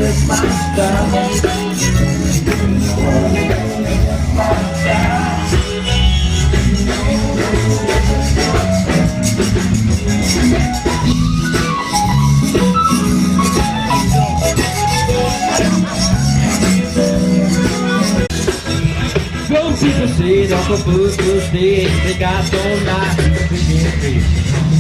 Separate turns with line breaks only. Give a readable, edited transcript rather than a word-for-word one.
is my style. People say, don't go boo, they got so nice, we can't be.